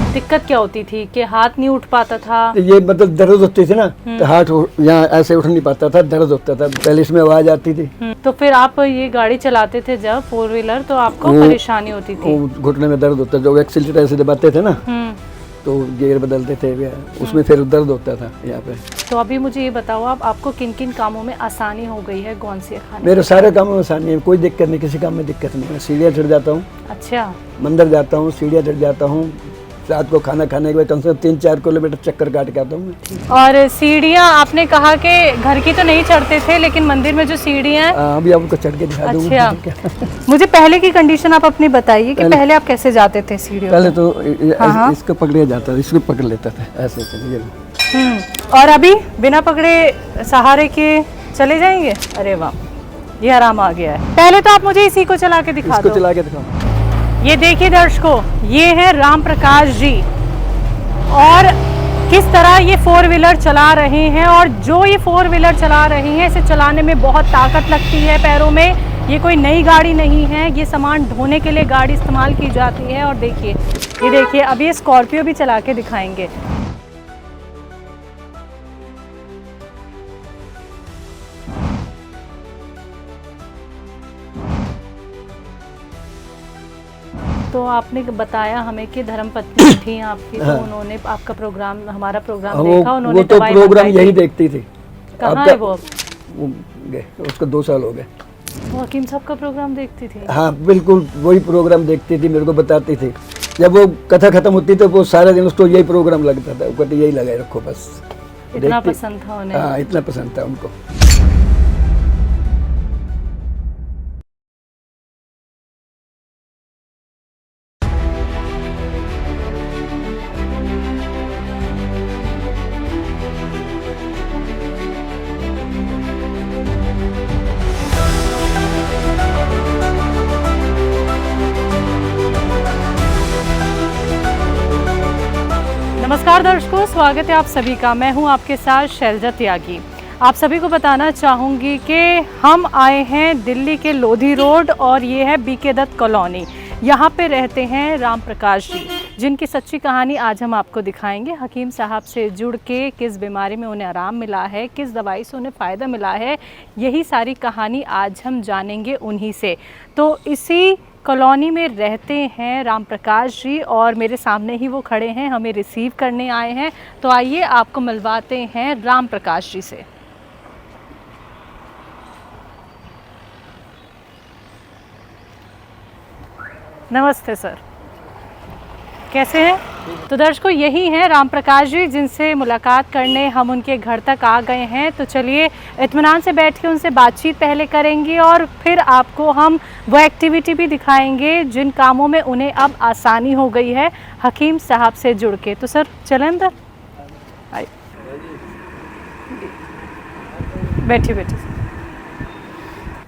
दिक्कत क्या होती थी कि हाथ नहीं उठ पाता था? ये मतलब दर्द होती थी ना, तो हाथ यहाँ ऐसे उठ नहीं पाता था, दर्द होता था, पहले इसमें आवाज आती थी। तो फिर आप ये गाड़ी चलाते थे जब 4 व्हीलर, तो आपको परेशानी होती थी? घुटने में दर्द होता, जो एक्सीलरेटर ऐसे दबाते थे ना, तो गियर बदलते थे, उसमें फिर दर्द होता था यहाँ पे। तो अभी मुझे ये बताओ, आपको किन किन कामों में आसानी हो गई है कौन सी खाने? मेरे सारे कामों में आसानी है, कोई दिक्कत नहीं, किसी काम में दिक्कत नहीं। मैं सीढ़ियाँ चढ़ जाता हूँ, अच्छा, मंदिर जाता हूँ, सीढ़ियाँ चढ़ जाता हूँ, रात को खाना खाने के बाद कम से कम 3-4 किलोमीटर चक्कर काट के आता हूँ मैं। और सीढ़ियाँ आपने कहा कि घर की तो नहीं चढ़ते थे, लेकिन मंदिर में जो सीढ़ियाँ हैं, अभी आपको चढ़ के दिखा दूँगा। अच्छा, मुझे पहले की कंडीशन आप अपनी बताइए कि पहले आप कैसे जाते थे सीढ़ियों? पहले तो इसको पकड़े जाता था, इसको पकड़ लेता था ऐसे चलिए। और अभी बिना पकड़े सहारे के चले जाएंगे? अरे वाह, ये आराम आ गया है। पहले तो आप मुझे इसी को चला के दिखा दो। इसको चला के दिखाओ। ये देखिए दर्शकों, ये है राम प्रकाश जी, और किस तरह ये 4 व्हीलर चला रहे हैं। और जो ये 4 व्हीलर चला रहे हैं, इसे चलाने में बहुत ताकत लगती है पैरों में। ये कोई नई गाड़ी नहीं है, ये सामान ढोने के लिए गाड़ी इस्तेमाल की जाती है। और देखिए, ये देखिए, अब ये स्कॉर्पियो भी चला के दिखाएंगे। तो आपने बताया हमें कि धर्मपत्नी थी आपकी, तो उन्होंने आपका प्रोग्राम, हमारा प्रोग्राम देखा, उन्होंने वो तो प्रोग्राम यही देखती थी। कहाँ है वो? उसको 2 साल हो गए। वो हकीम साहब का प्रोग्राम देखती थी? हाँ बिल्कुल, वही प्रोग्राम देखती थी, मेरे को बताती थी। जब वो कथा खत्म होती तो वो सारा दिन उसको यही प्रोग्राम लगता था, वो कहते यही लगाए रखो बस। इतना पसंद था उन्हें? हाँ, इतना पसंद था उनको। नमस्कार दर्शकों, स्वागत है आप सभी का। मैं हूं आपके साथ शैलजा त्यागी। आप सभी को बताना चाहूँगी कि हम आए हैं दिल्ली के लोधी रोड, और ये है बीके दत्त कॉलोनी। यहाँ पे रहते हैं राम प्रकाश जी, जिनकी सच्ची कहानी आज हम आपको दिखाएंगे। हकीम साहब से जुड़ के किस बीमारी में उन्हें आराम मिला है, किस दवाई से उन्हें फ़ायदा मिला है, यही सारी कहानी आज हम जानेंगे उन्हीं से। तो इसी कॉलोनी में रहते हैं राम प्रकाश जी, और मेरे सामने ही वो खड़े हैं, हमें रिसीव करने आए हैं। तो आइए आपको मिलवाते हैं राम प्रकाश जी से। नमस्ते सर, कैसे हैं? तो दर्शकों, यही हैं राम प्रकाश जी, जिनसे मुलाकात करने हम उनके घर तक आ गए हैं। तो चलिए इत्मीनान से बैठ के उनसे बातचीत पहले करेंगे, और फिर आपको हम वो एक्टिविटी भी दिखाएंगे जिन कामों में उन्हें अब आसानी हो गई है हकीम साहब से जुड़ के। तो सर चलें अंदर, आइए, बैठिए बैठिए।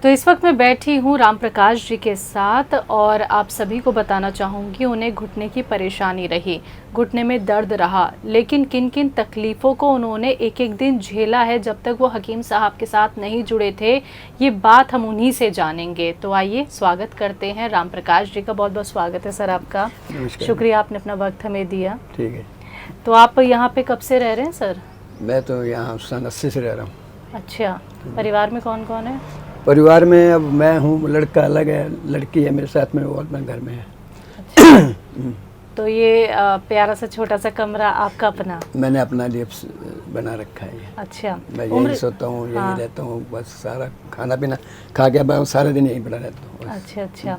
तो इस वक्त मैं बैठी हूँ राम प्रकाश जी के साथ, और आप सभी को बताना चाहूँगी उन्हें घुटने की परेशानी रही, घुटने में दर्द रहा, लेकिन किन किन तकलीफ़ों को उन्होंने एक एक दिन झेला है जब तक वो हकीम साहब के साथ नहीं जुड़े थे। ये बात हम उन्हीं से जानेंगे। तो आइए स्वागत करते हैं राम प्रकाश जी का। बहुत बहुत स्वागत है सर आपका। शुक्रिया, आपने अपना वक्त हमें दिया। ठीक है। तो आप यहाँ पे कब से रह रहे हैं सर? मैं तो यहाँ सन 80 से रह रहा हूँ। अच्छा, परिवार में कौन कौन है? परिवार में अब मैं हूँ, लड़का अलग है, लड़की है मेरे साथ में, वो अपने घर में है। अच्छा। तो ये प्यारा सा छोटा सा कमरा आपका अपना? मैंने अपना लिए बना रखा है। अच्छा। मैं यही सोता हूँ, यही रहता हूँ, बस सारा खाना पीना खा के मैं सारे दिन यहीं पड़ा रहता हूँ। अच्छा अच्छा।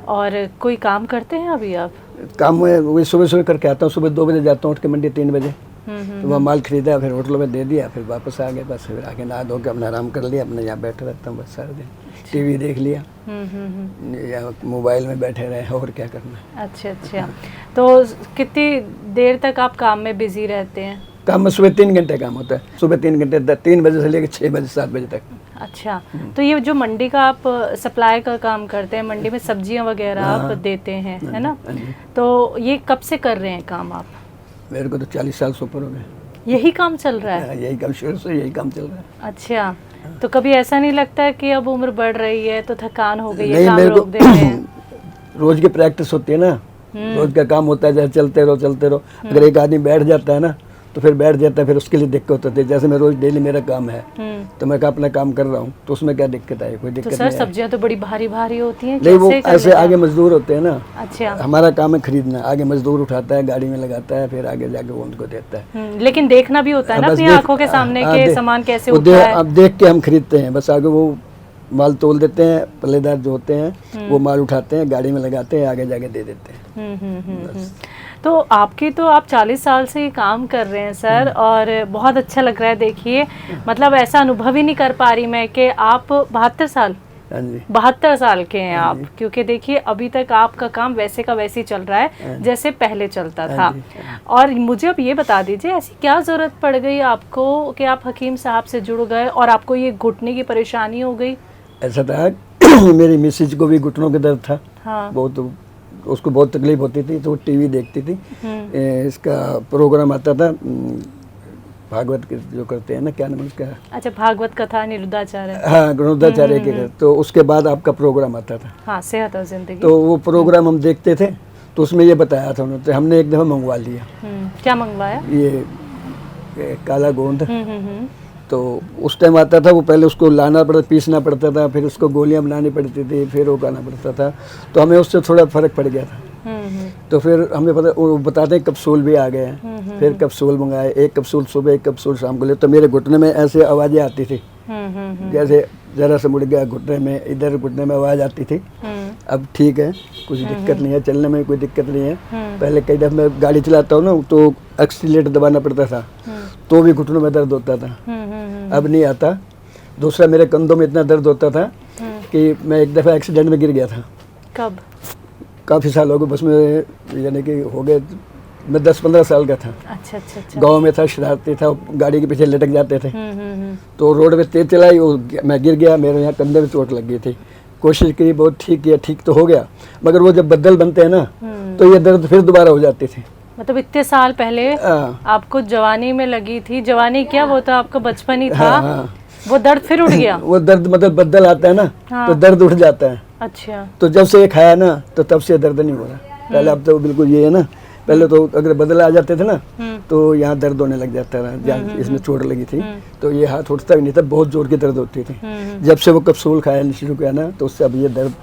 और कोई काम करते हैं अभी आप? काम वही सुबह सुबह करके आता हूँ, सुबह 2 बजे जाता हूँ, उठ के मंडी 3 बजे, तो वह माल खरीदा, फिर होटलों में दे दिया, फिर वापस आ गए। बस फिर आके नहा धो के अपना आराम कर लिया, अपने यहाँ बैठे रहता हूँ बस सारा दिन। टीवी देख लिया या मोबाइल में बैठे रहे, और क्या करना है। अच्छा अच्छा। तो कितनी देर तक आप काम में बिजी रहते हैं? काम में सुबह 3 घंटे काम होता है, सुबह 3 घंटे, 3 बजे से लेकर 6 बजे 7 बजे तक। अच्छा। तो ये जो मंडी का आप सप्लाई का काम करते हैं, मंडी में सब्जियां वगैरह आप देते हैं, है ना? तो ये कब से कर रहे हैं काम आप? मेरे को तो 40 साल से ऊपर हो गए। यही काम चल रहा है? यही काम, शुरू से यही काम चल रहा है। अच्छा। तो कभी ऐसा नहीं लगता है कि अब उम्र बढ़ रही है तो थकान हो गई है, नहीं, काम मेरे रोक देते हैं? रोज की प्रैक्टिस होती है ना, रोज का काम होता है, जैसे चलते रहो। अगर एक आदमी बैठ जाता है ना तो फिर बैठ जाता है, फिर उसके लिए दिक्कत होती है। जैसे मैं रोज डेली मेरा काम है तो मैं अपना काम कर रहा हूँ, तो उसमें क्या दिक्कत आई? कोई दिक्कत तो सर सब्जियां तो बड़ी भारी भारी होती हैं, नहीं, वो कैसे कर ऐसे लेते आगे मजदूर होते हैं ना। अच्छा। हमारा काम है खरीदना, आगे मजदूर उठाता है, गाड़ी में लगाता है, फिर आगे जाके वो उनको देता है। लेकिन देखना भी होता है ना बस अपनी देख- आंखों के सामने हाँ, के सामान कैसे वो उठा है। अब देख के हम खरीदते हैं, बस आगे वो माल तोल देते हैं, पल्लेदार जो होते हैं वो माल उठाते हैं, गाड़ी में लगाते हैं, आगे जाके दे देते हैं। तो आपकी तो आप 40 साल से ये काम कर रहे हैं सर, और बहुत अच्छा लग रहा है। देखिए मतलब ऐसा अनुभव ही नहीं कर पा रही मैं कि आप 72 साल, हाँ जी, 72 साल के हैं आप, क्योंकि देखिए अभी तक आपका काम वैसे का वैसे ही चल रहा है जैसे पहले चलता था। और मुझे अब ये बता दीजिए, ऐसी क्या ज़रूरत पड़ गई आपको कि आप हकीम साहब से जुड़ गए और आपको ये घुटने की परेशानी हो गई? ऐसा था मेरी मिसेज को भी घुटनों के दर्द था। हाँ। बहुत, उसको बहुत तकलीफ होती थी, तो वो टीवी देखती थी। इसका प्रोग्राम आता था भागवत के जो करते हैं ना, क्या नाम है उसका? अच्छा, भागवत कथा निरुद्धाचार्य। हाँ, निरुद्धाचार्य के घर। तो उसके बाद आपका प्रोग्राम आता था। हाँ, सेहत और जिंदगी। तो वो प्रोग्राम हम देखते थे, तो उसमें ये बताया था उन्होंने, तो हमने एक दफ़ा मंगवा लिया। क्या मंगवाया? ये काला गोंद। तो उस टाइम आता था, वो पहले उसको लाना पड़ता, पीसना पड़ता था, फिर उसको गोलियां बनानी पड़ती थी, फिर वो खाना पड़ता था। तो हमें उससे थोड़ा फर्क पड़ गया था। तो फिर हमें पता, वो बताते हैं कप्सूल भी आ गए हैं। फिर कप्सूल मंगाए, एक कप्सूल सुबह, एक कप्सूल शाम को ले। तो मेरे घुटने में ऐसे आवाज़ें आती थी, जैसे जरा सा मुड़ गया घुटने में, इधर घुटने में आवाज़ आती थी। अब ठीक है, कुछ दिक्कत नहीं है, चलने में कोई दिक्कत नहीं है। पहले कई दफ़ा मैं गाड़ी चलाता हूँ ना, तो एक्सीलेटर दबाना पड़ता था, तो भी घुटनों में दर्द होता था। अब नहीं आता। दूसरा, मेरे कंधों में इतना दर्द होता था कि मैं एक दफ़ा एक्सीडेंट में गिर गया था। कब? काफ़ी साल हो गए, बस में यानी कि हो गए, मैं 10-15 साल का था। अच्छा अच्छा अच्छा। गांव में था, शरारती था, गाड़ी के पीछे लटक जाते थे। तो रोड पे तेज चलाई, मैं गिर गया, मेरे यहाँ कंधे में चोट लग गई थी। कोशिश की, बहुत ठीक किया, ठीक तो हो गया, मगर वो जब बदल बनते हैं ना तो ये दर्द फिर दोबारा हो जाती थी। मतलब इतने साल पहले आपको जवानी में लगी थी, जवानी क्या, वो तो आपका बचपन ही था। वो दर्द फिर उठ गया? वो दर्द मतलब बदल आता है ना, तो दर्द उठ जाता है। अच्छा। तो जब से ये खाया ना, तो तब से दर्द नहीं हो रहा। पहले अब तो बिल्कुल ये है ना, पहले तो अगर बदल आ जाते थे ना तो यहाँ दर्द होने लग जाता था, जहाँ इसमें चोट लगी थी तो ये हाथ उठता भी नहीं था, बहुत जोर की दर्द होती थी। जब से वो कप्सूल खाया शुरू किया ना, तो उससे अब ये दर्द,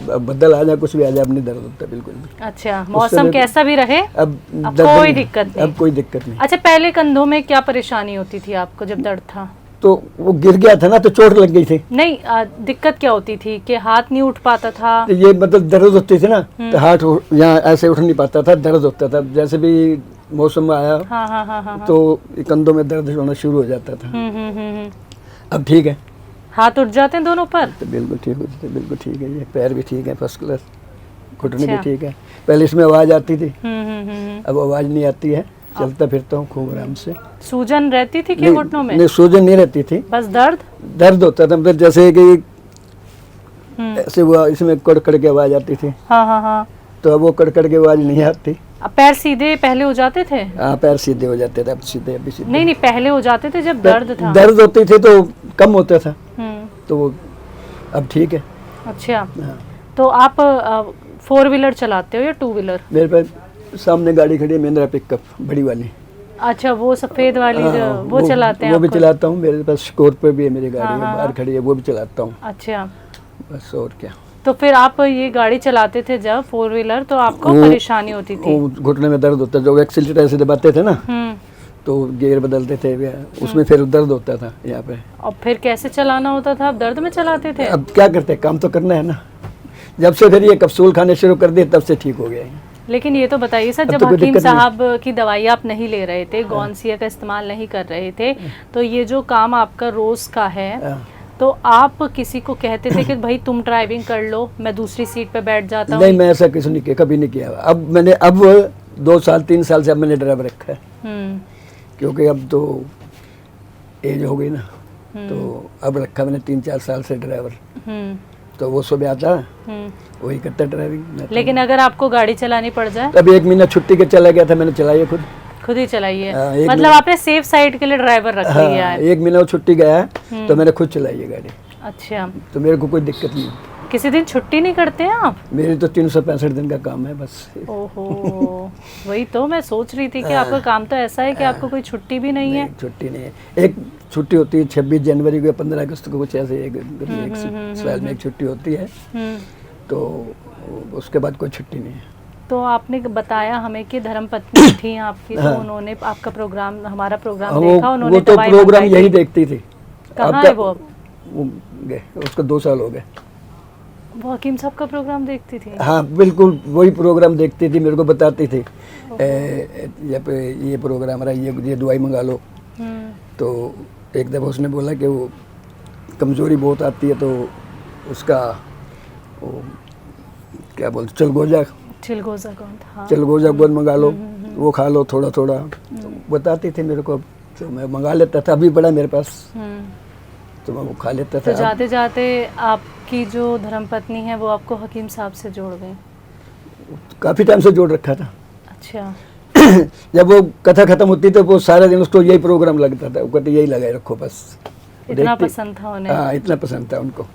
बदल आ जाए, कुछ भी आ जाए, अब नहीं दर्द होता बिल्कुल भी। अच्छा, मौसम कैसा भी रहे अब कोई दिक्कत नहीं? अब कोई दिक्कत नहीं। अच्छा, पहले कंधों में क्या परेशानी होती थी आपको जब दर्द था? तो वो गिर गया था ना, तो चोट लग गई थी। नहीं, दिक्कत क्या होती थी कि हाथ नहीं उठ पाता था? तो ये मतलब दर्द होती थी ना, तो हाथ यहाँ ऐसे उठ नहीं पाता था, दर्द होता था। जैसे भी मौसम आया तो कंधों में दर्द होना शुरू हो जाता था। अब ठीक है, हाथ उठ जाते हैं दोनों पर? तो बिल्कुल ठीक हो जाते, बिल्कुल ठीक है। ये पैर भी ठीक है, फर्स्ट क्लास, घुटने भी ठीक है। पहले इसमें आवाज़ आती थी, अब आवाज़ नहीं आती है, चलता फिरता हूँ खूब आराम से। सूजन रहती थी कि घुटनों में? नहीं, सूजन नहीं रहती थी, बस दर्द होता था। मतलब जैसे कि ऐसे हुआ, इसमें कड़कड़ की आवाज़ आती थी। हाँ। तो अब वो कड़कड़ की आवाज़ नहीं आती। अब पैर सीधे पहले हो जाते थे? हाँ, पैर सीधे हो जाते थे, अब सीधे, अभी सीधे नहीं, पहले हो जाते थे जब दर्द था। दर्द होती थी तो कम होता था, तो वो अब ठीक है। अच्छा, तो आप 4 व्हीलर चलाते हो या 2 व्हीलर? मेरे पास सामने गाड़ी खड़ी है, महिंद्रा पिकअप बड़ी वाली। अच्छा, वो सफेद वाली वो चलाते हैं? वो भी चलाता हूँ। मेरे पास स्कॉर्पियो भी है, मेरी गाड़ी बाहर खड़ी है, वो भी चलाता हूँ। अच्छा, बस और क्या। तो फिर आप ये गाड़ी चलाते थे जब 4 व्हीलर, तो आपको परेशानी होती थी? घुटने में दर्द होता, जो एक्सीलेटर ऐसे दबाते थे ना, तो गियर बदलते थे, उसमें फिर दर्द होता था यहाँ पे। और फिर कैसे चलाना होता था? आप दर्द में चलाते थे? अब क्या करते, काम तो करना है ना। जब से फिर ये कप्सूल खाने शुरू कर दिए, तब से ठीक हो गया है। लेकिन ये तो बताइए सर, जब हकीम साहब की दवाई आप नहीं ले रहे थे, गौनसिया का इस्तेमाल नहीं कर रहे थे, तो ये जो काम आपका रोज का है, तो आप किसी को कहते थे कि भाई तुम ड्राइविंग कर लो, मैं दूसरी सीट पे बैठ जाता हूँ? नहीं, मैं ऐसा किसी ने कभी नहीं किया। अब मैंने 2 साल 3 साल से अब मैंने ड्राइवर रखा है, क्योंकि अब तो एज हो गई ना, तो अब रखा मैंने 3-4 साल से ड्राइवर। तो वो सुबह आता है, वही करता ड्राइविंग। लेकिन अगर आपको गाड़ी चलानी पड़ जाए? अभी 1 महीना छुट्टी के चला गया था, मैंने चलाई है खुद ही चलाई है। मतलब आपने सेफ साइड के लिए ड्राइवर रख लिया है? 1 महीना छुट्टी गया है तो मैंने खुद चलाई है गाड़ी। अच्छा, तो मेरे को कोई दिक्कत नहीं। किसी दिन छुट्टी नहीं करते हैं आप? मेरी तो 365 दिन का काम है बस। ओहो, वही तो मैं सोच रही थी कि आपका काम तो ऐसा है कि आपको कोई छुट्टी भी नहीं है। छुट्टी नहीं है, एक छुट्टी होती है 26 जनवरी को या 15 अगस्त को, कुछ ऐसे एक साल में एक छुट्टी होती है, तो उसके बाद कोई छुट्टी नहीं है। तो आपने बताया हमें कि धर्मपत्नी थी आपकी, तो उन्होंने आपका प्रोग्राम, हमारा प्रोग्राम देखा, उन्होंने वो तो दवाई प्रोग्राम मंगाई यही थी। देखती थी। कहाँ है वो अब? वो गए, उसको 2 साल हो गए। वो हकीम साहब का प्रोग्राम देखती थी? हाँ बिल्कुल, वही प्रोग्राम देखती थी, मेरे को बताती थी ये प्रोग्राम रहा, ये दवाई मंगा लो। तो एक दफ़ा उसने बोला कि वो कमज़ोरी बहुत आती है, तो उसका वो क्या बोलते, चिलगोजा कौन था? हाँ। चिलगोजा गोंद मंगा लो, वो खा लो थोड़ा थोड़ा। तो बताती थी मेरे को, तो मैं मंगा लेता था, अभी बड़ा मेरे पास, तो मैं वो खा लेता था। तो जाते जाते आपकी जो धर्मपत्नी है वो आपको हकीम साहब से जोड़ गई? काफ़ी टाइम से जोड़ रखा था। अच्छा। जब वो कथा खत्म होती तो वो सारे दिन उसको यही प्रोग्राम लगता था, वो कहते यही लगाए रखो बस। इतना पसंद था उन्हें? हाँ, इतना पसंद था उनको।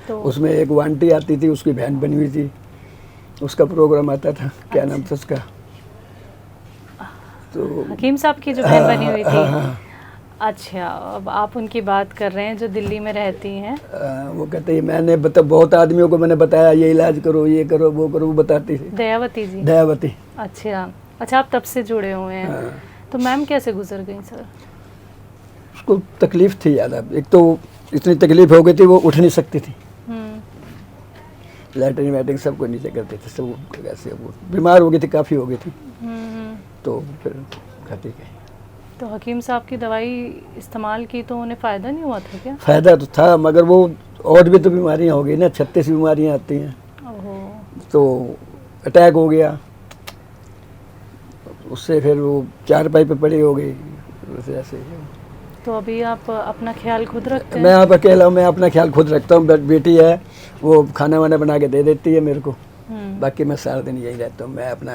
तो उसमें एक वांटी आती थी, उसकी बहन बनी हुई थी, उसका प्रोग्राम आता था, क्या नाम था उसका, तो हकीम साहब की जो बहन बनी हुई थी। अच्छा, अब आप उनकी बात कर रहे हैं जो दिल्ली में रहती हैं। वो कहते हैं मैंने बहुत आदमियों को मैंने बताया ये इलाज करो, ये करो, वो करो, वो बताती थी। दयावती जी? दयावती। अच्छा, आप तब से जुड़े हुए हैं। तो मैम कैसे गुजर गई सर? उसको तकलीफ थी ज़्यादा, एक तो इतनी तकलीफ हो गई थी, वो उठ नहीं सकती थी, लैटरिन वैटरिन सबको नीचे करते थे, सब ऐसे, वो बीमार हो गई थी, काफ़ी हो गई थी, तो फिर खाती गई। तो हकीम साहब की दवाई इस्तेमाल की तो उन्हें फ़ायदा नहीं हुआ था क्या? फ़ायदा तो था, मगर वो और भी तो बीमारियाँ हो गई ना, 36 बीमारियाँ आती हैं। तो अटैक हो गया, उससे फिर वो 4 पाई पे पड़ी हो गई, ऐसे। तो अभी आप अपना ख्याल खुद रखते हैं? मैं आप अकेला हूँ, मैं अपना ख्याल खुद रखता हूँ, बेटी है वो खाना वाना बना के दे देती है मेरे को, बाकी मैं सारा दिन यही रहता हूँ, मैं अपना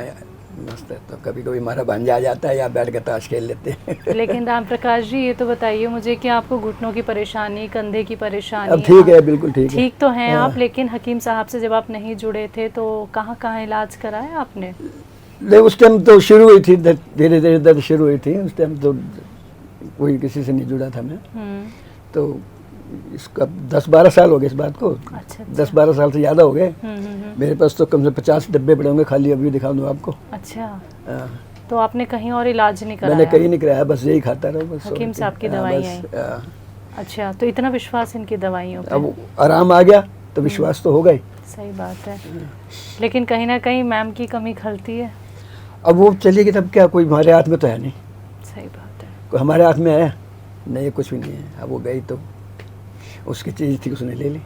मस्त रहता हूँ। कभी कभी हमारा भांजा आ जाता है, या बैठ के ताश खेल लेते हैं। लेकिन राम प्रकाश जी, ये तो बताइए मुझे कि आपको घुटनों की परेशानी, कंधे की परेशानी, अब ठीक है, बिल्कुल ठीक है। ठीक तो हैं आप, लेकिन हकीम साहब से जब आप नहीं जुड़े थे तो कहाँ कहाँ इलाज कराया आपने? उस टाइम तो शुरू हुई थी, धीरे धीरे दर्द शुरू हुई थी, उस टाइम तो कोई किसी से नहीं जुड़ा था मैं। तो इसका 10-12 साल हो गए इस बात को। अच्छा। 10-12 साल से ज़्यादा हो गए। मेरे पास तो कम से 50 डब्बे पड़े होंगे खाली, अभी दिखा दूँ आपको। अच्छा। तो आपने कहीं और इलाज नहीं कराया? मैंने कहीं नहीं कराया, बस यही खाता रहा बस। हकीम साहब की दवाइयाँ? अच्छा, तो इतना विश्वास इनकी दवाइयों पे? अब आराम आ गया तो विश्वास तो होगा ही। सही बात है, लेकिन कहीं ना कहीं मैम की कमी खलती है। अब वो चली गई तब क्या, कोई हमारे हाथ में तो है नहीं। सही बात है। कोई हमारे हाथ में है नहीं, कुछ भी नहीं है। अब वो गई तो उसकी चीज़ थी, उसने ले ली।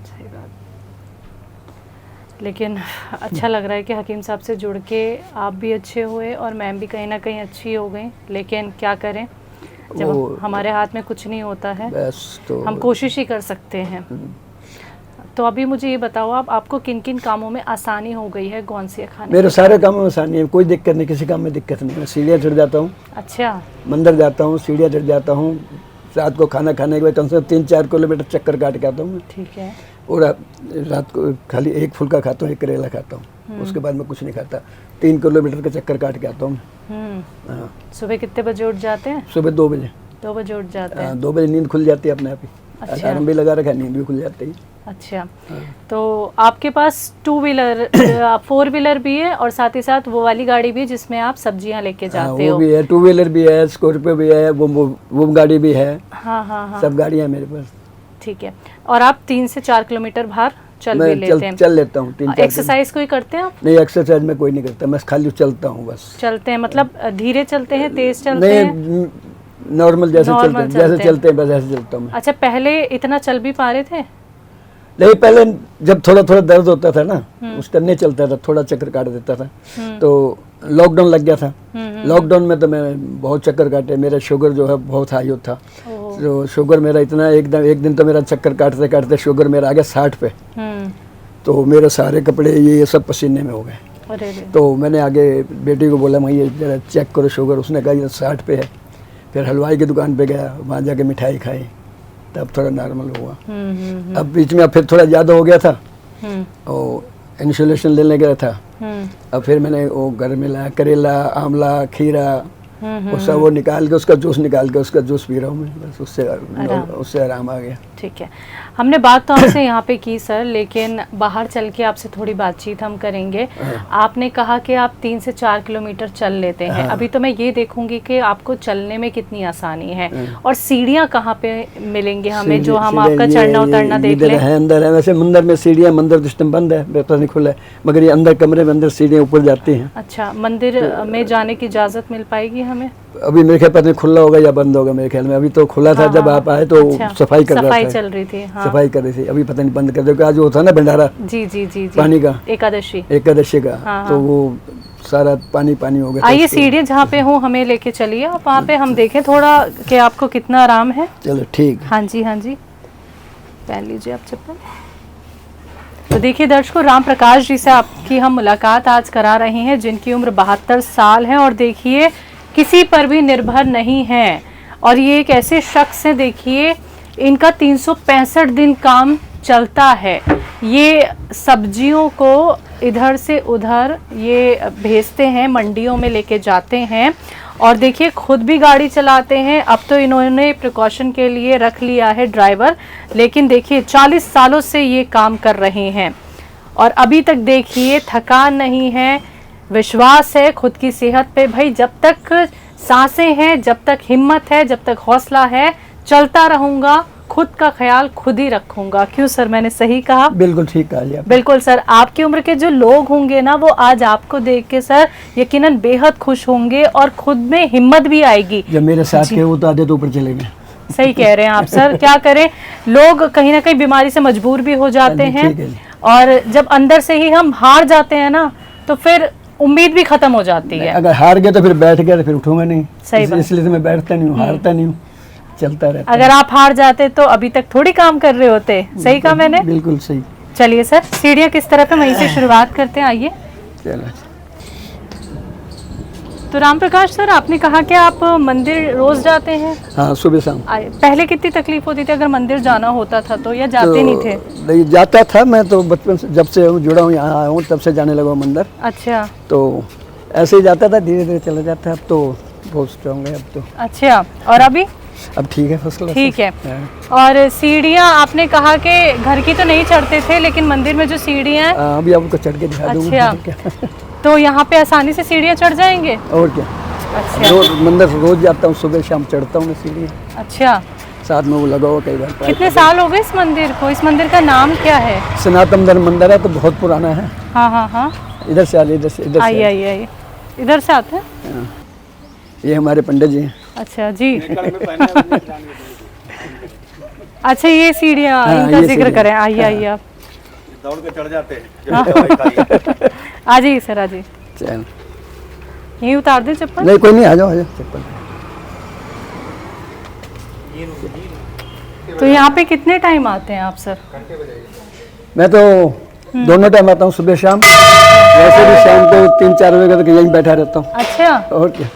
सही बात। लेकिन अच्छा लग रहा है कि हकीम साहब से जुड़ के आप भी अच्छे हुए और मैम भी कहीं ना कहीं अच्छी हो गई, लेकिन क्या करें, जब हमारे हाथ में कुछ नहीं होता है बस, तो हम कोशिश ही कर सकते हैं। तो अभी मुझे ये बताओ, आपको किन किन कामों में आसानी हो गई है, कौन सी खाने? मेरे सारे कामों में आसानी है, कोई दिक्कत नहीं, किसी काम में दिक्कत नहीं। मैं सीढ़ियाँ चढ़ जाता हूँ। अच्छा। मंदिर जाता हूँ, सीढ़ियाँ चढ़ जाता हूँ, रात को खाना खाने के बाद कम से कम 3-4 किलोमीटर चक्कर काट के आता हूँ। ठीक है। और रात को खाली एक फुल्का खाता हूँ, एक करेला खाता हूँ, उसके बाद मैं कुछ नहीं खाता। 3 किलोमीटर का चक्कर काट के आता हूँ। हाँ। सुबह कितने बजे उठ जाते हैं? सुबह 2 बजे। 2 बजे उठ जाते हैं? 2 बजे नींद खुल जाती है अपने आप ही। अच्छा। अलार्म भी लगा रखा है, नींद भी खुल जाती है। अच्छा। तो आपके पास 2 व्हीलर 4 व्हीलर भी है और साथ ही साथ वो वाली गाड़ी भी है जिसमें आप सब्जियां लेके जाते हो? वो भी है, 2 व्हीलर भी है, स्कॉर्पियो भी है, वो गाड़ी भी है। हाँ। सब गाड़ियाँ मेरे पास। ठीक है। और आप 3 से 4 किलोमीटर बाहर चल भी लेते हैं? चल लेता हूँ। 3-4 एक्सरसाइज कोई करते हैं आप? नहीं, एक्सरसाइज में कोई नहीं करता, मैं खाली चलता हूँ बस। चलते हैं मतलब धीरे चलते हैं, तेज चलते हैं? नॉर्मल जैसे चलते हैं बस ऐसे चलता हूँ। अच्छा, पहले इतना चल भी पा रहे थे? नहीं, पहले जब थोड़ा थोड़ा दर्द होता था ना, उस टाइम नहीं चलता था, थोड़ा चक्कर काट देता था। तो लॉकडाउन लग गया था। लॉकडाउन में तो मैं बहुत चक्कर काटे, मेरा शुगर जो है बहुत हाई होता। तो शुगर मेरा इतना, एक दिन तो मेरा चक्कर काटते काटते शुगर मेरा आ गया 60 पे। तो मेरे सारे कपड़े ये सब पसीने में हो गए। तो मैंने आगे बेटी को बोला, मैं ये जरा चेक करो शुगर। उसने कहा ये 60 पे है। फिर हलवाई की दुकान पे गया, वहाँ जाके मिठाई खाई, तब थोड़ा नॉर्मल हुआ। अब बीच में अब फिर थोड़ा ज़्यादा हो गया था और इंसुलेशन लेने गया था। अब फिर मैंने वो घर में लाया करेला, आंवला, खीरा, वो सब वो निकाल के उसका जूस निकाल के उसका जूस पी रहा हूँ मैं, बस उससे आराम आ गया। ठीक है, हमने बात तो आपसे यहाँ पे की सर, लेकिन बाहर चल के आपसे थोड़ी बातचीत हम करेंगे। आपने कहा कि आप 3 से 4 किलोमीटर चल लेते हैं। अभी तो मैं ये देखूंगी कि आपको चलने में कितनी आसानी है और सीढ़ियाँ कहाँ पे मिलेंगे हमें जो हम आपका चढ़ना उतरना देख लें? अंदर है, वैसे मंदिर में सीढ़ियाँ, मंदिर तो सिस्टम बंद है, पता नहीं खुला है, मगर ये अंदर कमरे में अंदर सीढ़ियाँ ऊपर जाती हैं। अच्छा, मंदिर में जाने की इजाज़त मिल पाएगी हमें? अभी मेरे ख्याल पता नहीं खुला होगा या बंद होगा, मेरे ख्याल में अभी तो खुला था। जब आप आए तो सफाई कर रहा था, सफाई चल रही थी। सफाई कर रही थी, अभी पता नहीं बंद कर दो। आज वो था ना भंडारा जी जी जी जी पानी का, एकादशी का, तो वो सारा पानी पानी हो गया। आइए सीढ़ी जहाँ पे हूँ हमें लेके चलिए आप, वहाँ पे हम देखें थोड़ा कि आपको कितना आराम है। चलो ठीक। हाँ जी हाँ जी, पहन लीजिए आप चप्पल। तो देखिए दर्शकों, राम प्रकाश जी से आपकी हम मुलाकात आज करा रहे हैं, जिनकी उम्र 72 साल है और देखिए किसी पर भी निर्भर नहीं है। और ये एक ऐसे शख्स हैं, देखिए इनका 365 दिन काम चलता है। ये सब्जियों को इधर से उधर ये भेजते हैं, मंडियों में लेके जाते हैं और देखिए खुद भी गाड़ी चलाते हैं। अब तो इन्होंने प्रिकॉशन के लिए रख लिया है ड्राइवर, लेकिन देखिए 40 सालों से ये काम कर रहे हैं और अभी तक देखिए थकान नहीं है, विश्वास है खुद की सेहत पे। भाई जब तक सांसें हैं, जब तक हिम्मत है, जब तक हौसला है, चलता रहूंगा, खुद का ख्याल खुद ही रखूंगा। क्यों सर, मैंने सही कहा? बिल्कुल ठीक कहा जी। बिल्कुल सर, आपकी उम्र के जो लोग होंगे ना, वो आज आपको देख के सर यकीनन बेहद खुश होंगे और खुद में हिम्मत भी आएगी। जब मेरे साथ के वो तो आधे तो ऊपर चले गए। सही कह रहे हैं आप सर, क्या करें, लोग कहीं ना कहीं बीमारी से मजबूर भी हो जाते हैं और जब अंदर से ही हम हार जाते हैं ना, तो फिर उम्मीद भी खत्म हो जाती है। अगर हार गए तो फिर बैठ गया तो फिर उठूंगा नहीं। सही बात। इसलिए तो मैं बैठता नहीं हूँ, हारता नहीं हूँ, चलता रहता। अगर आप हार जाते तो अभी तक थोड़ी काम कर रहे होते। सही कहा मैंने? बिल्कुल सही। चलिए सर, सीढ़ियाँ किस तरफ है वहीं से शुरुआत करते हैं, आइए। चलो। तो राम प्रकाश सर, आपने कहा कि आप मंदिर रोज जाते हैं? हाँ, सुबह शाम। पहले कितनी तकलीफ होती थी अगर मंदिर जाना होता था तो, या जाते नहीं थे? नहीं, जाता था मैं तो बचपन से, जब से जुड़ा हूँ यहाँ आया हूँ तब से जाने लगा मंदिर। अच्छा। तो ऐसे ही जाता था, धीरे धीरे चला जाता है। अब तो बहुत स्ट्रॉन्ग है अब तो। अच्छा, और अभी? अब ठीक है, फसल ठीक है। और सीढ़ियाँ आपने कहा कि घर की तो नहीं चढ़ते थे, लेकिन मंदिर में जो सीढ़ियाँ हैं अभी आपको चढ़ के दिखा दूंगा। अच्छा, तो यहाँ पे आसानी से सीढ़ियाँ चढ़ जाएंगे? और क्या। अच्छा, मंदिर रोज जाता हूँ, सुबह शाम चढ़ता हूँ मैं सीढ़ी। अच्छा, साथ में वो लगा हुआ कई बार। कितने साल हो गए इस मंदिर को? इस मंदिर का नाम क्या है? सनातन धर्म मंदिर है, तो बहुत पुराना है। हाँ हाँ हाँ, इधर से आइए, इधर से आइए आइए आइए, इधर से आते हैं। ये हमारे पंडित जी हैं। अच्छा जी। अच्छा, ये सीढ़ियाँ, इनका जिक्र करें। आइए आइए, आप दौड़ के चढ़ जाते हैं। आ जाइए सर, आ जाइए। चल, यहीं उतार दें चप्पल? नहीं कोई नहीं, आ जाओ आ जाओ चप्पल। तो यहाँ पे कितने टाइम आते हैं आप सर? मैं तो दोनों टाइम आता हूँ, सुबह शाम। वैसे भी शाम को 3-4 बजे तक यहीं बैठा रहता हूँ। अच्छा। और क्या,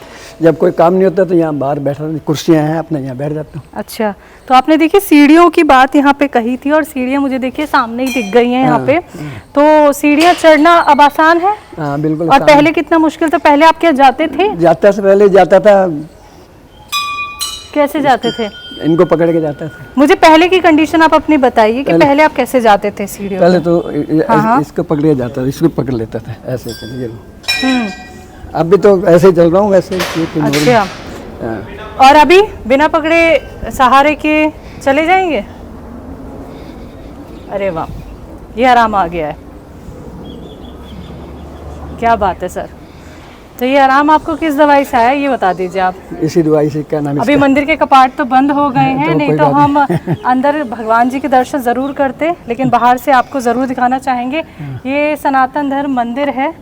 जब कोई काम नहीं होता तो यहाँ बाहर बैठा, कुर्सियाँ हैं अपने, यहाँ बैठ जाता हूँ। अच्छा, तो आपने देखिए सीढ़ियों की बात यहाँ पे कही थी और सीढ़ियाँ मुझे देखिए सामने ही दिख गई हैं यहाँ पे। तो सीढ़ियाँ चढ़ना अब आसान है? हाँ बिल्कुल। और पहले कितना मुश्किल था? पहले आप क्या जाते थे? जाता से पहले जाता था। कैसे जाते थे? इनको पकड़ के जाता था। मुझे पहले की कंडीशन आप अपनी बताइए कि पहले आप कैसे जाते थे सीढ़ियों? पहले तो इसको पकड़ के जाता था, इसको पकड़ लेता था ऐसे। अब भी तो ऐसे ही चल रहा हूँ वैसे। अच्छा, और अभी बिना पकड़े सहारे के चले जाएंगे? अरे वाह, ये आराम आ गया है, क्या बात है सर। तो ये आराम आपको किस दवाई से आया, ये बता दीजिए आप। इसी दवाई से। क्या नाम है? अभी मंदिर के कपाट तो बंद हो गए हैं, नहीं तो हम अंदर भगवान जी के दर्शन जरूर करते, लेकिन बाहर से आपको जरूर दिखाना चाहेंगे। ये सनातन धर्म मंदिर है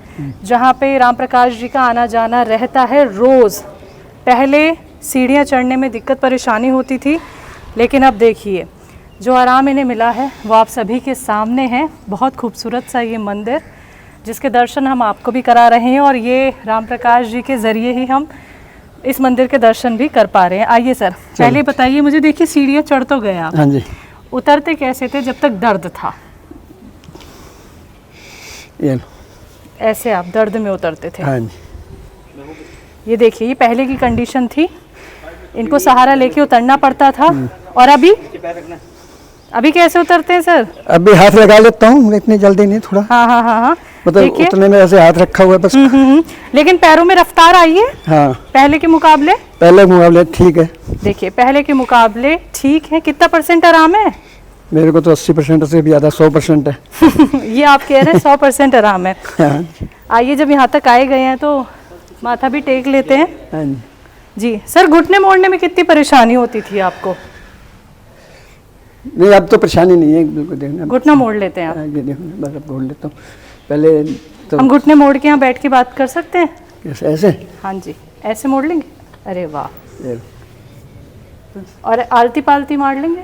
जहाँ पे राम प्रकाश जी का आना जाना रहता है रोज। पहले सीढ़ियाँ चढ़ने में दिक्कत परेशानी होती थी, लेकिन अब देखिए जो आराम इन्हें मिला है वो आप सभी के सामने है। बहुत खूबसूरत सा ये मंदिर, जिसके दर्शन हम आपको भी करा रहे हैं और ये राम प्रकाश जी के ज़रिए ही हम इस मंदिर के दर्शन भी कर पा रहे हैं। आइए सर, पहले बताइए मुझे, देखिए सीढ़ियाँ चढ़ तो गए आप, हाँ जी। उतरते कैसे थे जब तक दर्द था? ये लो। ऐसे आप दर्द में उतरते थे? हाँ जी। ये देखिए, ये पहले की कंडीशन थी, इनको सहारा लेके उतरना पड़ता था। और अभी कैसे उतरते हैं सर? अभी हाथ लगा लेता हूँ, इतनी जल्दी नहीं, थोड़ा हाँ। मतलब देखिए। उतने में ऐसे हाथ रखा हुआ है बस। लेकिन पैरों में रफ्तार आई है हाँ, पहले के मुकाबले? पहले के मुकाबले ठीक है। देखिए, पहले के मुकाबले ठीक है। कितना % आराम है? मेरे को तो 80% से भी ज़्यादा, 100% है। ये आप कह रहे हैं 100% आराम है। हाँ आइए, जब यहाँ तक आए गए हैं तो माथा भी टेक लेते हैं। हाँ जी। जी सर, घुटने मोड़ने में कितनी परेशानी होती थी आपको? नहीं, अब तो परेशानी नहीं है, बिल्कुल देखना। घुटना मोड़ लेते हैं आप? हाँ, ये देखो, बस अब मोड़ लेता हूँ। पहले तो हम घुटने मोड़ के यहाँ बैठ के बात कर सकते हैं? कैसे, ऐसे? हाँ जी, ऐसे मोड़ लेंगे। अरे वाह। ये लो। और आलती पालती मार लेंगे?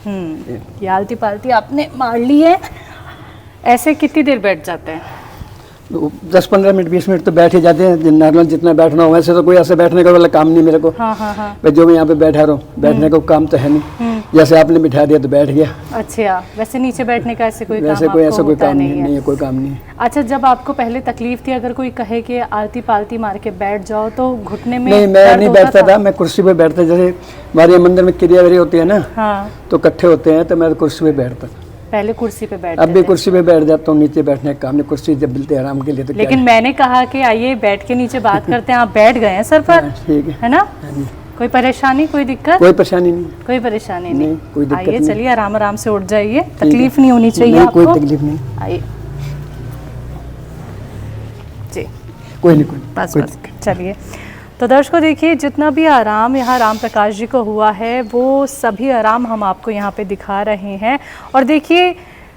ये आलती पालती आपने मार ली है। ऐसे कितनी देर बैठ जाते हैं? 10-15 मिनट 20 मिनट तो बैठ ही जाते हैं, नॉर्मल जितना बैठना हो। वैसे तो कोई ऐसे बैठने का वाला काम नहीं मेरे को। हाँ। मैं जो मैं यहाँ पे बैठा रहा हूँ, बैठने का काम तो है नहीं। जैसे आपने बिठा दिया तो बैठ गया। अच्छा, वैसे नीचे बैठने का ऐसे कोई काम वैसे कोई आपको ऐसा कोई होता काम नहीं है? नहीं है, कोई काम नहीं है। अच्छा, जब आपको पहले तकलीफ थी, अगर कोई कहे कि आलती पालती मार के बैठ जाओ तो घुटने में नहीं, मैं दर्द नहीं होता बैठता था, मैं कुर्सी पे बैठता। जैसे हमारे मंदिर में क्रिया वरी होती है ना, हाँ, तो इकट्ठे होते हैं, तो मैं कुर्सी पे बैठता था। पहले कुर्सी पे बैठते अब भी थे। कुर्सी पे बैठ जाता हूँ, नीचे बैठने का काम नहीं। कुर्सी जब मिलते आराम के लिए तो लेकिन मैंने कहा कि आइए बैठ के नीचे बात करते हैं, आप बैठ गए हैं सर पर। हाँ, ठीक है। है ना? कोई परेशानी, कोई दिक्कत? कोई परेशानी नहीं। कोई परेशानी नहीं, नहीं। कोई दिक्कत आइए, नहीं। चलिए आराम आराम से उठ जाइए, तकलीफ नहीं होनी चाहिए नहीं, आपको। कोई तकलीफ नहीं। आइए जी, कोई बस दिक्कत। चलिए। तो दर्शकों, देखिए, जितना भी आराम यहाँ राम प्रकाश जी को हुआ है, वो सभी आराम हम आपको यहाँ पे दिखा रहे हैं। और देखिए,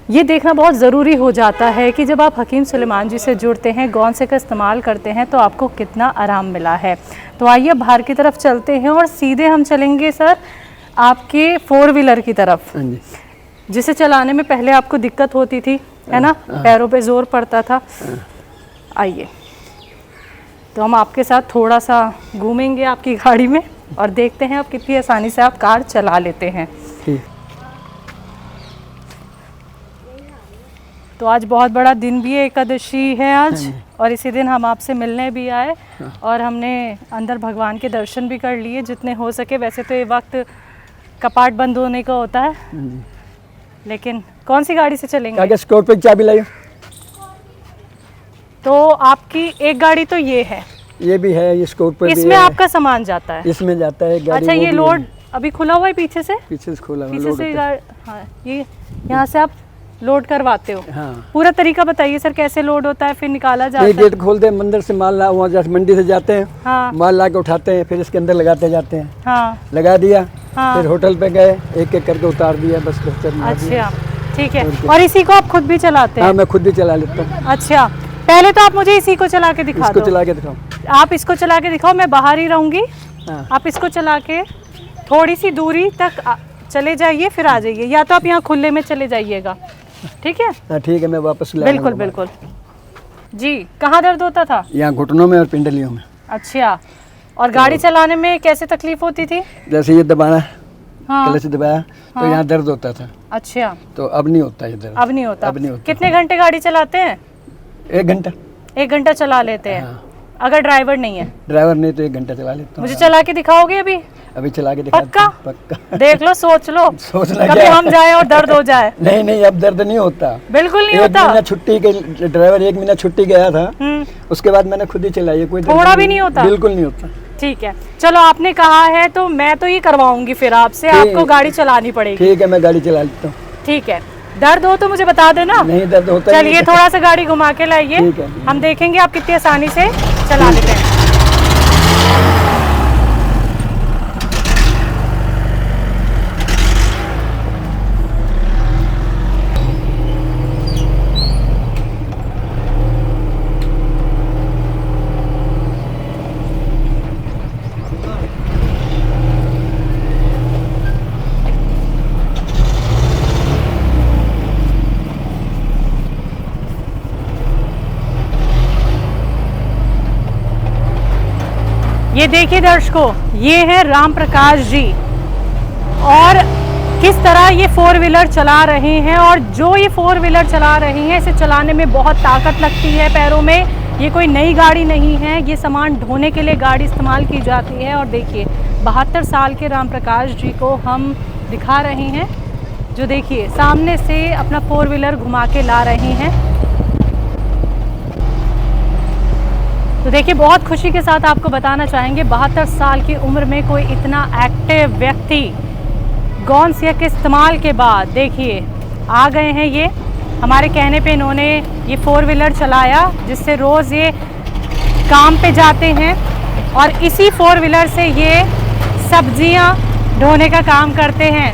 ये देखना बहुत ज़रूरी हो जाता है कि जब आप हकीम सुलेमान जी से जुड़ते हैं, गौन से का इस्तेमाल करते हैं, तो आपको कितना आराम मिला है। तो आइए बाहर की तरफ चलते हैं और सीधे हम चलेंगे सर आपके 4 व्हीलर की तरफ, हाँ जी। जिसे चलाने में पहले आपको दिक्कत होती थी, है ना? पैरों पे जोर पड़ता था। आइए, तो हम आपके साथ थोड़ा सा घूमेंगे आपकी गाड़ी में और देखते हैं आप कितनी आसानी से आप कार चला लेते हैं। ठीक। तो आज बहुत बड़ा दिन भी है, एकादशी है आज, और इसी दिन हम आपसे मिलने भी आए और हमने अंदर भगवान के दर्शन भी कर लिए जितने हो सके। वैसे तो ये वक्त कपाट बंद होने का होता है, लेकिन कौन सी गाड़ी से चलेंगे? आगे स्कॉर्पियो की चाबी लाइए। तो आपकी एक गाड़ी तो ये है, ये भी है, ये स्कॉर्पियो भी इसमें है। आपका सामान जाता है? इसमें जाता है गाड़ी। अच्छा, वो ये भी लोड है। अभी खुला हुआ है पीछे से? पीछे से खोला हुआ पीछे लोड से होता है। हाँ, ये यहाँ से आप लोड करवाते हो? हाँ। पूरा तरीका बताइए सर, कैसे लोड होता है, फिर निकाला जाता ये है? गेट खोलते हैं, मंदिर से माल ला, वहाँ जैसे मंडी से जाते हैं, हाँ माल ला के उठाते हैं, फिर इसके अंदर लगाते जाते हैं। हाँ लगा दिया, हाँ। फिर होटल पे गए, एक एक करके उतार दिया, बस क्लचर मार दिया। अच्छा, ठीक है। और इसी को आप खुद भी चलाते हाँ, हैं? मैं खुद भी चला लेता हूँ। अच्छा, पहले तो आप मुझे इसी को चला के दिखा इसको दो। चला के दिखाओ। आप इसको चला के दिखाओ, मैं बाहर ही रहूंगी। हाँ। आप इसको चला के थोड़ी सी दूरी तक चले जाइए, फिर आ जाइए, या तो आप यहाँ खुले में चले जाइएगा, ठीक है? हाँ, ठीक है, मैं वापस ला बिल्कुल बिल्कुल जी। कहाँ दर्द होता था? यहाँ घुटनों में और पिंडलियों में। अच्छा, और गाड़ी चलाने में कैसे तकलीफ होती थी? जैसे ये दबाना, हाँ। क्लच दबाया तो यहाँ दर्द होता था, अच्छा, तो अब नहीं होता ये दर्द। अब नहीं होता? अब नहीं होता। कितने घंटे गाड़ी चलाते हैं? 1 घंटा। 1 घंटा चला लेते हैं? हाँ। अगर ड्राइवर नहीं है? ड्राइवर नहीं तो 1 घंटा चला लेता हूँ। मुझे चला के दिखाओगे अभी? अभी चला के दिखा। पक्का? पक्का। देख लो, सोच लो, सोचना कभी क्या? हम जाए और दर्द हो जाए। नहीं नहीं, अब दर्द नहीं होता। बिल्कुल नहीं 1 होता? महीना छुट्टी के, ड्राइवर 1 महीना छुट्टी गया था, उसके बाद मैंने खुद ही चलाई है। कोई दर्द थोड़ा भी नहीं होता? बिल्कुल नहीं होता। ठीक है, चलो, आपने कहा है तो मैं तो ये करवाऊंगी, फिर आपसे आपको गाड़ी चलानी पड़ेगी। ठीक है, मैं गाड़ी चला लेता हूँ। ठीक है, दर्द हो तो मुझे बता देना। नहीं, दर्द होता चलिए, नहीं। थोड़ा सा गाड़ी घुमा के लाइए, ठीक है। हम देखेंगे आप कितनी आसानी से चला लेते हैं। ये देखिए दर्शकों, ये है राम प्रकाश जी और किस तरह ये 4 व्हीलर चला रहे हैं। और जो ये 4 व्हीलर चला रहे हैं, इसे चलाने में बहुत ताकत लगती है पैरों में। ये कोई नई गाड़ी नहीं है, ये सामान ढोने के लिए गाड़ी इस्तेमाल की जाती है। और देखिए 72 साल के राम प्रकाश जी को हम दिखा रहे हैं, जो देखिए सामने से अपना 4 व्हीलर घुमा के ला रहे हैं। तो देखिए बहुत खुशी के साथ आपको बताना चाहेंगे 72 साल की उम्र में कोई इतना एक्टिव व्यक्ति गौन सिया के इस्तेमाल के बाद देखिए आ गए हैं। ये हमारे कहने पे इन्होंने ये 4 व्हीलर चलाया, जिससे रोज़ ये काम पे जाते हैं और इसी 4 व्हीलर से ये सब्जियां ढोने का काम करते हैं।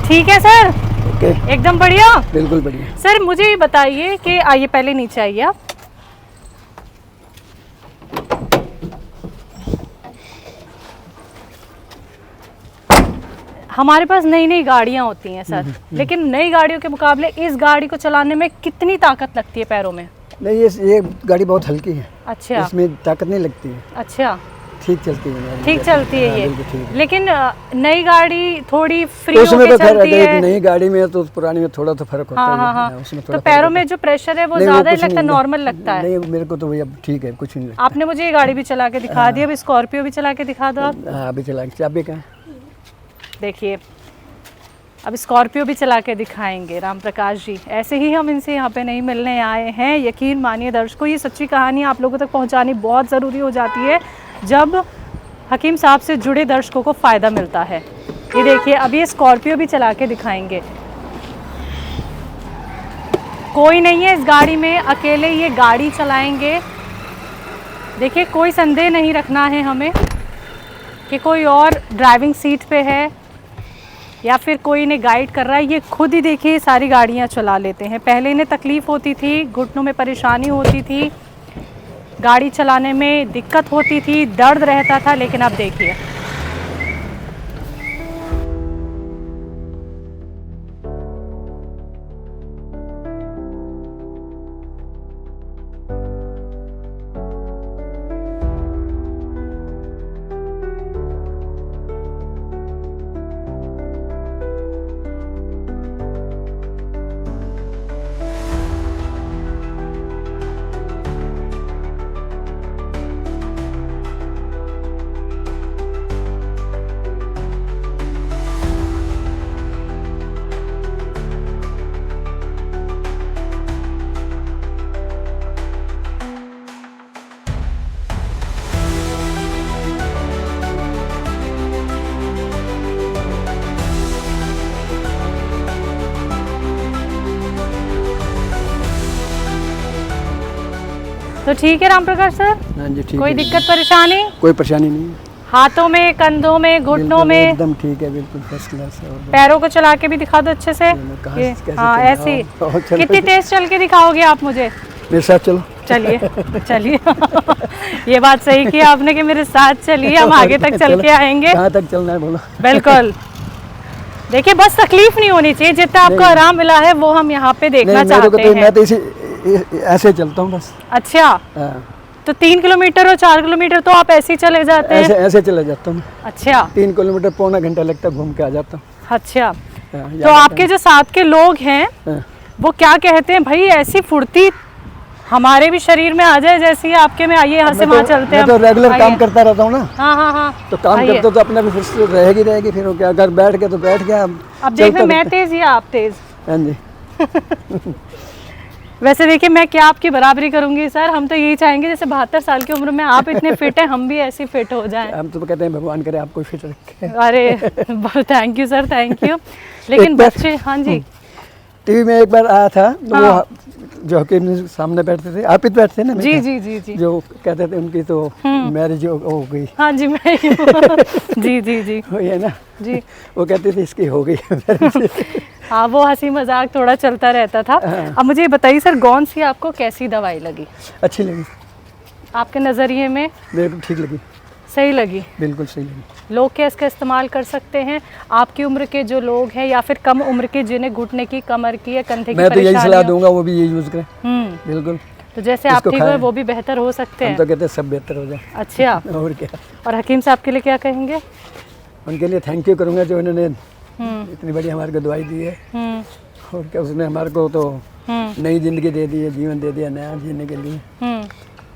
ठीक है सर? ओके, एकदम बढ़िया। बिल्कुल बढ़िया। सर मुझे ये बताइए कि आइए पहले नीचे आइए आप। हमारे पास नई नई गाड़ियाँ होती हैं सर, लेकिन नई गाड़ियों के मुकाबले इस गाड़ी को चलाने में कितनी ताकत लगती है पैरों में? नहीं, ये गाड़ी बहुत हल्की है। अच्छा। इसमें ताकत नहीं लगती है। अच्छा, ठीक चलती है। ठीक चलती है हाँ, ये। बिल्कुल ठीक है। लेकिन नई गाड़ी थोड़ी फ्री तो उसमें होके तो खैर चलती है। एक नई गाड़ी में तो पुरानी में थोड़ा तो फर्क होता हाँ है। हाँ हाँ। उसमें तो थोड़ा पैरों फर्क में होता जो प्रेशर है वो नहीं, ज्यादा ही कुछ लगता है, नहीं, नॉर्मल लगता है। नहीं, मेरे को तो भैया ठीक है, कुछ नहीं लगता। आपने मुझे ये गाड़ी भी चला के दिखा दी, अब स्कॉर्पियो भी चला के दिखा दो आप। हाँ, अभी चला चाबी कहाँ? देखिए अब स्कॉर्पियो भी चला के दिखाएंगे राम प्रकाश जी। ऐसे ही हम इनसे यहाँ पे नहीं मिलने आए हैं। यकीन मानिए दर्शकों, ये सच्ची कहानी आप लोगों तक पहुँचानी बहुत ज़रूरी हो जाती है जब हकीम साहब से जुड़े दर्शकों को फ़ायदा मिलता है। ये देखिए अब ये स्कॉर्पियो भी चला के दिखाएंगे। कोई नहीं है इस गाड़ी में, अकेले ये गाड़ी चलाएंगे। देखिए कोई संदेह नहीं रखना है हमें कि कोई और ड्राइविंग सीट पे है या फिर कोई इन्हें गाइड कर रहा है। ये खुद ही देखिए सारी गाड़ियाँ चला लेते हैं। पहले इन्हें तकलीफ़ होती थी, घुटनों में परेशानी होती थी, गाड़ी चलाने में दिक्कत होती थी, दर्द रहता था, लेकिन अब देखिए तो ठीक है राम प्रकाश सर। हाँ जी, ठीक कोई है। दिक्कत परेशानी? कोई परेशानी नहीं है। हाथों में, कंधों में, घुटनों बिल्कुल में? एकदम ठीक है, बिल्कुल फर्स्ट क्लास है। और पैरों को चला के भी दिखा दो अच्छे से। कहाँ ये, से कैसे हाँ चला? ऐसी। और चलो। कितनी तेज चल के दिखाओगे आप मुझे? मेरे साथ चलो। चलिए चलिए ये बात सही की आपने कि मेरे साथ चलिए, हम आगे तक चल के आएंगे। कहाँ तक चलना है बोलो? बिल्कुल। देखिए बस तकलीफ नहीं होनी चाहिए, जितना आपको आराम मिला है वो हम यहाँ पे देखना नहीं, मेरे को चाहते तो हैं। मैं तो इसी ऐसे चलता हूँ बस। अच्छा, हाँ, तो 3 किलोमीटर और 4 किलोमीटर तो आप ऐसे ही चले जाते ऐसे हैं? ऐसे चले जाता हूँ। अच्छा 3 किलोमीटर पौना घंटा लगता है, घूम के आ जाता हूँ। अच्छा। हाँ, तो ज्यादा आपके जो साथ के लोग हैं हाँ। वो क्या कहते हैं, भाई ऐसी फुर्ती हमारे भी शरीर में आ जाए जैसी आपके में? आइए यहाँ से वहाँ चलते हैं। मैं तो रेगुलर आइए। काम करता रहता हूँ ना, हाँ हाँ हाँ। तो काम आइए। करते तो अपना भी फुर्सत रहेगी। फिर वो क्या, अगर बैठ गया तो बैठ गया। अब देखना मैं तेज या आप तेज? हाँ जी। वैसे देखिए मैं क्या आपकी बराबरी करूंगी सर, हम तो यही चाहेंगे जैसे 72 साल की उम्र में आप इतने फिट हैं, हम भी ऐसे फिट हो जाएं। हम तो कहते हैं भगवान करे आपको फिट रखे। अरे thank you sir, thank you. लेकिन एक बार- बच्चे, हाँ जी, टीवी में एक बार आया था तो हाँ। वो जो हकीम सामने बैठते थे, आप ही तो बैठते थे ना? जी जी जी जी, जो कहते थे उनकी तो मैरिज हो गई। हाँ जी मैं ही हूँ। जी जी जी वही है ना जी। वो कहते थे इसकी हो गई marriage। हाँ वो हंसी मजाक थोड़ा चलता रहता था। अब मुझे ये बताइए सर, गौन सी आपको कैसी दवाई लगी? अच्छी लगी, आपके नज़रिए में मेरे को ठीक लगी, सही लगी? बिल्कुल सही लगी। लोग क्या इसका इस्तेमाल कर सकते हैं? आपकी उम्र के जो लोग हैं या फिर कम उम्र के जिन्हें घुटने की, कमर की या कंधे की मैं तो यही परेशानी सलाह हो? दूंगा वो भी ये यूज़ करें, हम्म। बिल्कुल। तो जैसे आप इसको ठीक हुए खाएं। वो भी बेहतर हो सकते हम हैं। तो कहते हैं सब बेहतर हो जाए। अच्छा, और क्या, और हकीम साहब के लिए क्या कहेंगे? उनके लिए थैंक यू करूँगा जो इन्होंने हम्म इतनी बड़ी हमारे को दवाई दी है। हम्म और क्या, उसने हमारे को तो हम्म नई ज़िंदगी दे दी है, जीवन दे दिया नया जीने के लिए, हम्म,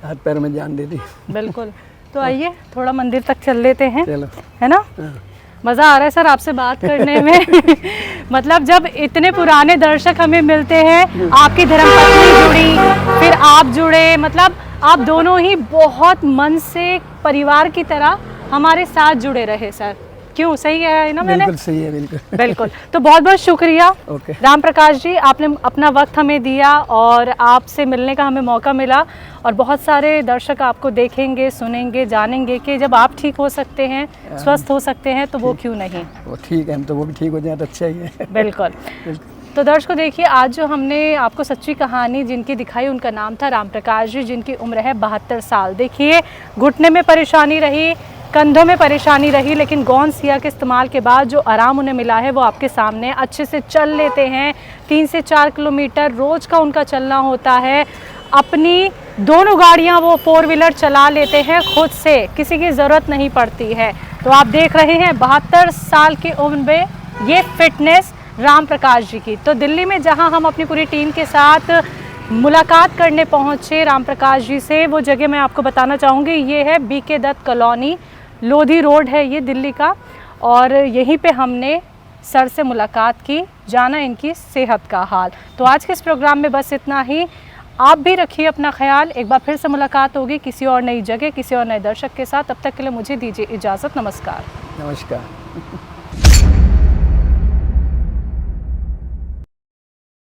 हाथ पैर में जान दे दी। बिल्कुल। तो आइए थोड़ा मंदिर तक चल लेते हैं, चलो। है ना? हाँ। मज़ा आ रहा है सर आपसे बात करने में। मतलब जब इतने पुराने दर्शक हमें मिलते हैं, आपकी धर्मपत्नी जुड़ी, फिर आप जुड़े, मतलब आप दोनों ही बहुत मन से परिवार की तरह हमारे साथ जुड़े रहे सर। क्यों, सही है ना मैंने? बिल्कुल सही है, बिल्कुल। बिल्कुल। तो बहुत बहुत शुक्रिया ओके। राम प्रकाश जी, आपने अपना वक्त हमें दिया और आपसे मिलने का हमें मौका मिला। और बहुत सारे दर्शक आपको देखेंगे, सुनेंगे, जानेंगे कि जब आप ठीक हो सकते हैं, स्वस्थ हो सकते हैं, तो वो क्यों नहीं। वो ठीक है, हम तो वो भी ठीक हो जाए तो अच्छा ही है। बिल्कुल। तो दर्शकों देखिए, आज जो हमने आपको सच्ची कहानी जिनकी दिखाई, उनका नाम था राम प्रकाश जी, जिनकी उम्र है 72 साल। देखिए, घुटने में परेशानी रही, कंधों में परेशानी रही, लेकिन गौन सिया के इस्तेमाल के बाद जो आराम उन्हें मिला है वो आपके सामने। अच्छे से चल लेते हैं, 3 से 4 किलोमीटर रोज़ का उनका चलना होता है। अपनी दोनों गाड़ियां वो 4 व्हीलर चला लेते हैं खुद से, किसी की ज़रूरत नहीं पड़ती है। तो आप देख रहे हैं 72 साल की उम्र में ये फिटनेस राम प्रकाश जी की। तो दिल्ली में जहां हम अपनी पूरी टीम के साथ मुलाकात करने पहुंचे राम प्रकाश जी से, वो जगह मैं आपको बताना चाहूँगी, ये है BK Datt colony, Lodhi road है ये दिल्ली का। और यहीं पे हमने सर से मुलाकात की, जाना इनकी सेहत का हाल। तो आज के इस प्रोग्राम में बस इतना ही। आप भी रखिए अपना ख्याल। एक बार फिर से मुलाकात होगी किसी और नई जगह, किसी और नए दर्शक के साथ। तब तक के लिए मुझे दीजिए इजाज़त। नमस्कार। नमस्कार।